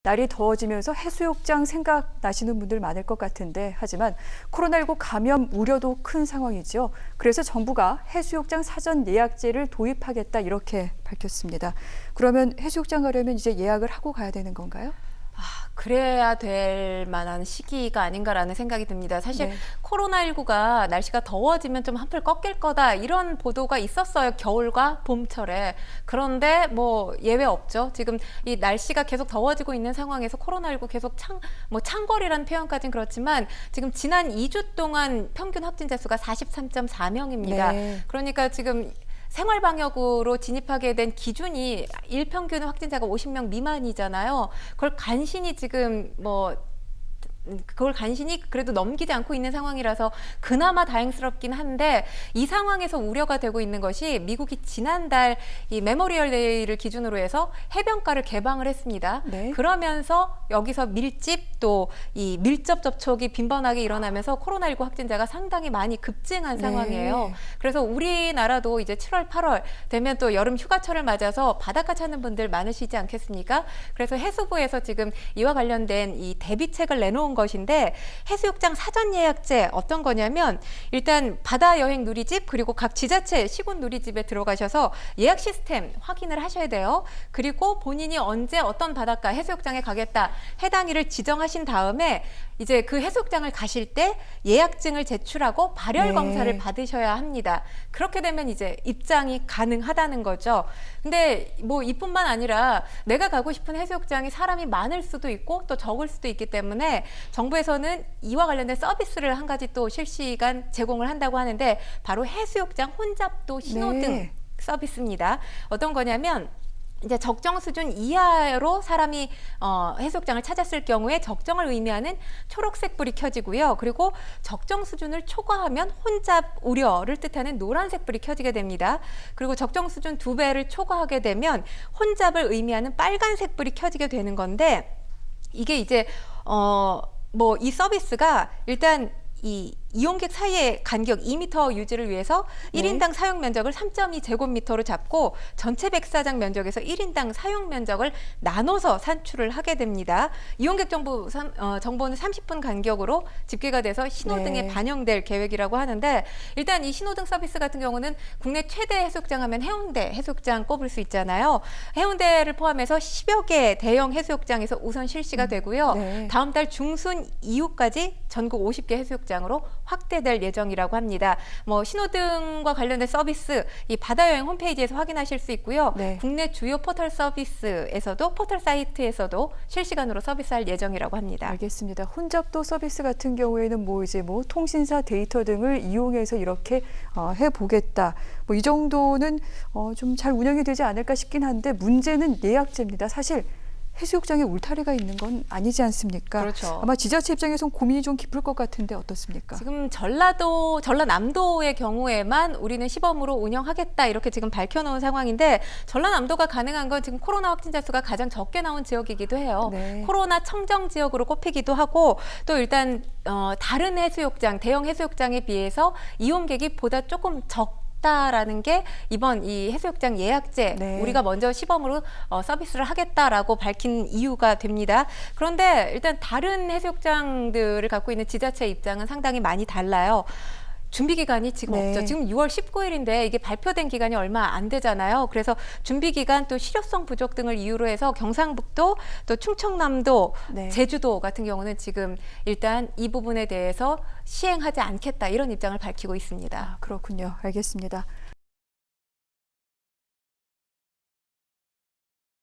날이 더워지면서 해수욕장 생각나시는 분들 많을 것 같은데 하지만 코로나19 감염 우려도 큰 상황이죠. 그래서 정부가 해수욕장 사전 예약제를 도입하겠다 이렇게 밝혔습니다. 그러면 해수욕장 가려면 이제 예약을 하고 가야 되는 건가요? 그래야 될 만한 시기가 아닌가라는 생각이 듭니다. 사실 네. 코로나19가 날씨가 더워지면 좀 한풀 꺾일 거다 이런 보도가 있었어요. 겨울과 봄철에. 그런데 뭐 예외 없죠. 지금 이 날씨가 계속 더워지고 있는 상황에서 코로나19 계속 창궐이라는 표현까지는 그렇지만 지금 지난 2주 동안 평균 확진자 수가 43.4명입니다. 네. 그러니까 지금 생활방역으로 진입하게 된 기준이 일평균 확진자가 50명 미만이잖아요. 그걸 간신히 지금 그걸 간신히 그래도 넘기지 않고 있는 상황이라서 그나마 다행스럽긴 한데 이 상황에서 우려가 되고 있는 것이 미국이 지난달 이 메모리얼 데이를 기준으로 해서 해변가를 개방을 했습니다. 네. 그러면서 여기서 밀집 또 이 밀접 접촉이 빈번하게 일어나면서 코로나19 확진자가 상당히 많이 급증한 네. 상황이에요. 그래서 우리나라도 이제 7월, 8월 되면 또 여름 휴가철을 맞아서 바닷가 찾는 분들 많으시지 않겠습니까? 그래서 해수부에서 지금 이와 관련된 이 대비책을 내놓은 것인데 해수욕장 사전 예약제 어떤 거냐면 일단 바다 여행 누리집 그리고 각 지자체 시군 누리집에 들어가셔서 예약 시스템 확인을 하셔야 돼요. 그리고 본인이 언제 어떤 바닷가 해수욕장에 가겠다 해당일을 지정하신 다음에 이제 그 해수욕장을 가실 때 예약증을 제출하고 발열 네. 검사를 받으셔야 합니다. 그렇게 되면 이제 입장이 가능하다는 거죠. 근데 뭐 이뿐만 아니라 내가 가고 싶은 해수욕장이 사람이 많을 수도 있고 또 적을 수도 있기 때문에 정부에서는 이와 관련된 서비스를 한 가지 또 실시간 제공을 한다고 하는데 바로 해수욕장 혼잡도 신호등 네. 서비스입니다. 어떤 거냐면 이제 적정 수준 이하로 사람이 해수욕장을 찾았을 경우에 적정을 의미하는 초록색 불이 켜지고요. 그리고 적정 수준을 초과하면 혼잡 우려를 뜻하는 노란색 불이 켜지게 됩니다. 그리고 적정 수준 2배를 초과하게 되면 혼잡을 의미하는 빨간색 불이 켜지게 되는 건데 이게 이제 이 서비스가 일단 이 이용객 사이의 간격 2m 유지를 위해서 네. 1인당 사용 면적을 3.2제곱미터로 잡고 전체 백사장 면적에서 1인당 사용 면적을 나눠서 산출을 하게 됩니다. 이용객 정보는 30분 간격으로 집계가 돼서 신호등에 네. 반영될 계획이라고 하는데 일단 이 신호등 서비스 같은 경우는 국내 최대 해수욕장 하면 해운대 해수욕장 꼽을 수 있잖아요. 해운대를 포함해서 10여 개 대형 해수욕장에서 우선 실시가 되고요. 네. 다음 달 중순 이후까지 전국 50개 해수욕장으로 확대될 예정이라고 합니다. 신호등과 관련된 서비스 이 바다여행 홈페이지에서 확인하실 수 있고요. 네. 국내 주요 포털 서비스에서도 포털 사이트에서도 실시간으로 서비스할 예정이라고 합니다. 알겠습니다. 혼잡도 서비스 같은 경우에는 통신사 데이터 등을 이용해서 이렇게 해보겠다. 이 정도는 좀 잘 운영이 되지 않을까 싶긴 한데 문제는 예약제입니다. 사실 해수욕장에 울타리가 있는 건 아니지 않습니까? 그렇죠. 아마 지자체 입장에선 고민이 좀 깊을 것 같은데 어떻습니까? 지금 전라남도의 경우에만 우리는 시범으로 운영하겠다 이렇게 지금 밝혀놓은 상황인데 전라남도가 가능한 건 지금 코로나 확진자 수가 가장 적게 나온 지역이기도 해요. 네. 코로나 청정 지역으로 꼽히기도 하고 또 일단 다른 해수욕장, 대형 해수욕장에 비해서 이용객이 보다 조금 라는 게 이번 이 해수욕장 예약제 네. 우리가 먼저 시범으로 서비스를 하겠다라고 밝힌 이유가 됩니다. 그런데 일단 다른 해수욕장들을 갖고 있는 지자체 입장은 상당히 많이 달라요. 준비 기간이 지금 네. 없죠. 지금 6월 19일인데 이게 발표된 기간이 얼마 안 되잖아요. 그래서 준비 기간 또 실효성 부족 등을 이유로 해서 경상북도 또 충청남도, 네. 제주도 같은 경우는 지금 일단 이 부분에 대해서 시행하지 않겠다 이런 입장을 밝히고 있습니다. 그렇군요. 알겠습니다.